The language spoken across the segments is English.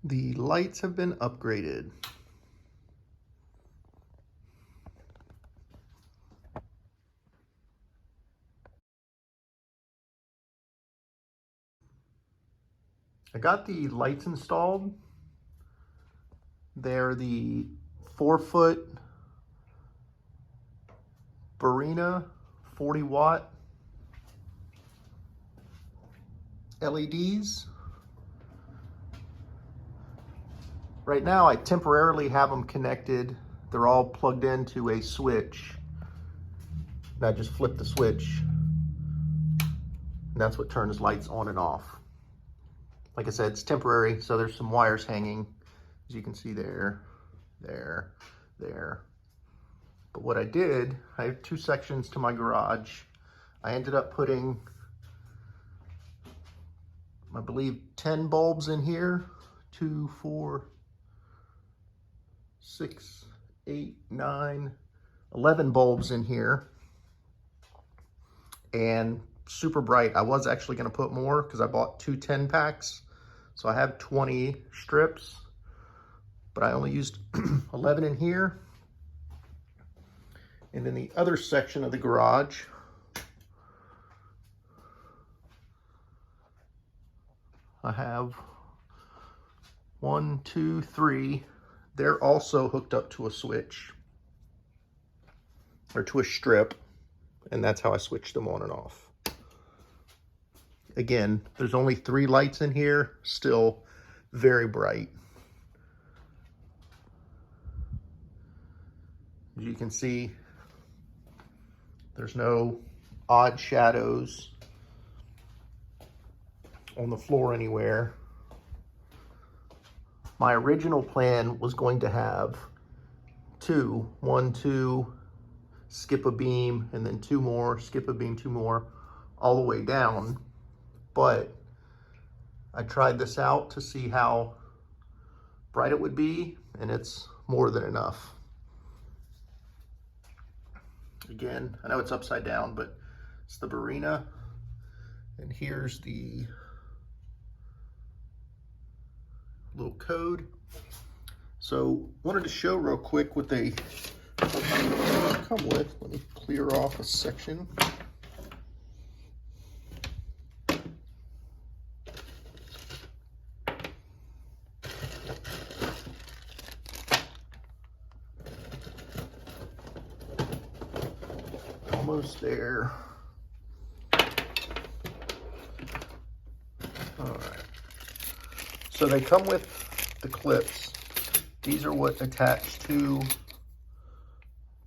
The lights have been upgraded. I got the lights installed. They're the 4-foot Barrina 40-watt LEDs. Right now, I temporarily have them connected. They're all plugged into a switch. And I just flip the switch, and that's what turns lights on and off. Like I said, it's temporary, so there's some wires hanging, as you can see there, there. But what I did, I have 2 sections to my garage. I ended up putting, I believe, 10 bulbs in here. 2, 4, 6, 8, 9, 11 bulbs in here. And super bright. I was actually going to put more because I bought 2 10-packs. So I have 20 strips, but I only used 11 in here. And in the other section of the garage, I have 1, 2, 3. They're also hooked up to a switch, or to a strip, and that's how I switch them on and off. Again, there's only 3 lights in here, still very bright. As you can see, there's no odd shadows on the floor anywhere. My original plan was going to have 2, 1, 2, skip a beam, and then 2 more, skip a beam, 2 more, all the way down. But I tried this out to see how bright it would be, and it's more than enough. Again, I know it's upside down, but it's the Barrina, and here's the little code. So wanted to show real quick what they come with. Let me clear off a section. Almost there. All right. So they come with the clips. These are what attach to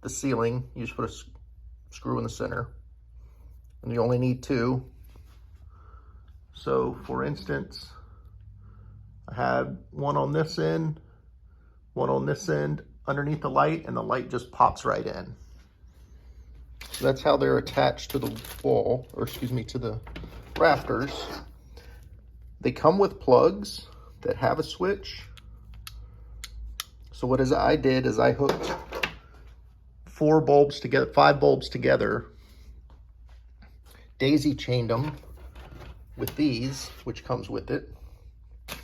the ceiling. You just put a screw in the center, and you only need 2. So for instance, I had one on this end, one on this end underneath the light, and the light just pops right in. So that's how they're attached to the wall, or excuse me, to the rafters. They come with plugs that have a switch. So what I did is I hooked 5 bulbs together, daisy chained them with these, which comes with it. I'm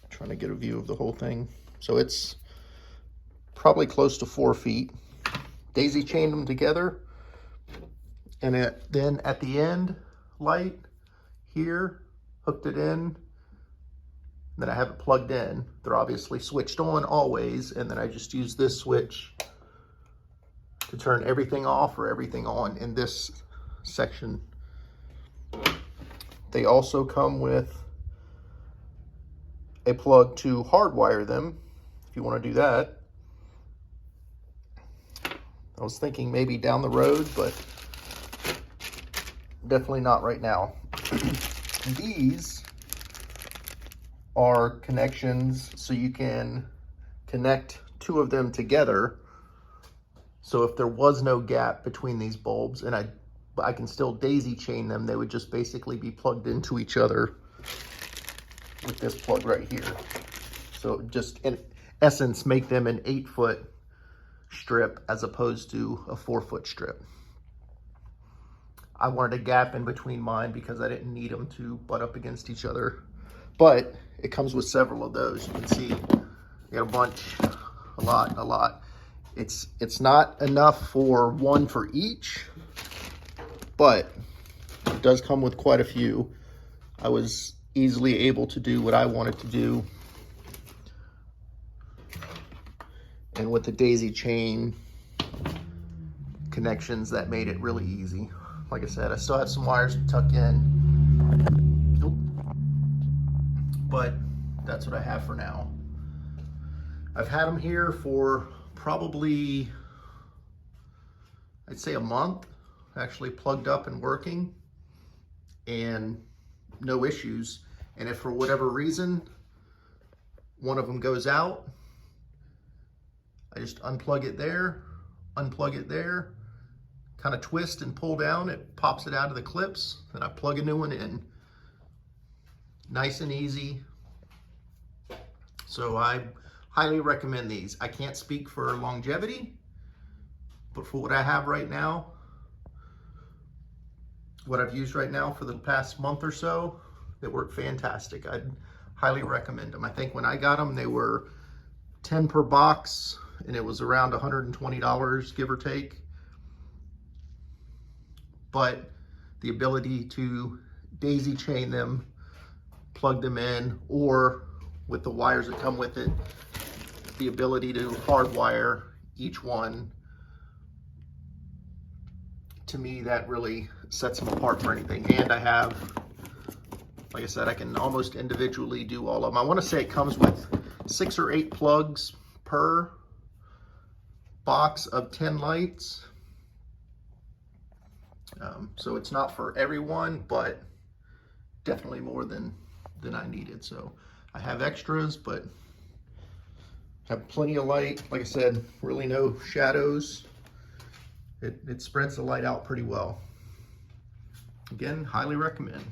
trying to get a view of the whole thing. So it's probably close to 4 feet. Daisy chained them together, and then at the end light here, hooked it in. Then I have it plugged in. They're obviously switched on always, and then I just use this switch to turn everything off or everything on in this section. They also come with a plug to hardwire them if you want to do that. I was thinking maybe down the road, but definitely not right now. These are connections, so you can connect 2 of them together. So if there was no gap between these bulbs, and I can still daisy chain them, they would just basically be plugged into each other with this plug right here. So just in essence, make them an 8-foot strip as opposed to a 4-foot strip. I wanted a gap in between mine because I didn't need them to butt up against each other. but it comes with several of those. You can see you got a bunch, a lot. It's not enough for one for each, but it does come with quite a few. I was easily able to do what I wanted to do. And with the daisy chain connections, that made it really easy. Like I said, I still have some wires to tuck in. Nope. But that's what I have for now. I've had them here for probably, I'd say a month, actually plugged up and working, and no issues. And if for whatever reason one of them goes out, I just unplug it there, kind of twist and pull down, it pops it out of the clips, then I plug a new one in. Nice and easy. So I highly recommend these. I can't speak for longevity, but for what I have right now, what I've used right now for the past month or so, they work fantastic. I'd highly recommend them. I think when I got them, they were 10 per box, and it was around $120, give or take. But the ability to daisy chain them, plug them in, or with the wires that come with it, the ability to hardwire each one, to me, that really sets them apart for anything. And I have, like I said, I can almost individually do all of them. I want to say it comes with 6 or 8 plugs per box of 10 lights. So it's not for everyone, but definitely more than I needed. So I have extras, but have plenty of light. Like I said, really no shadows. It spreads the light out pretty well. Again, highly recommend.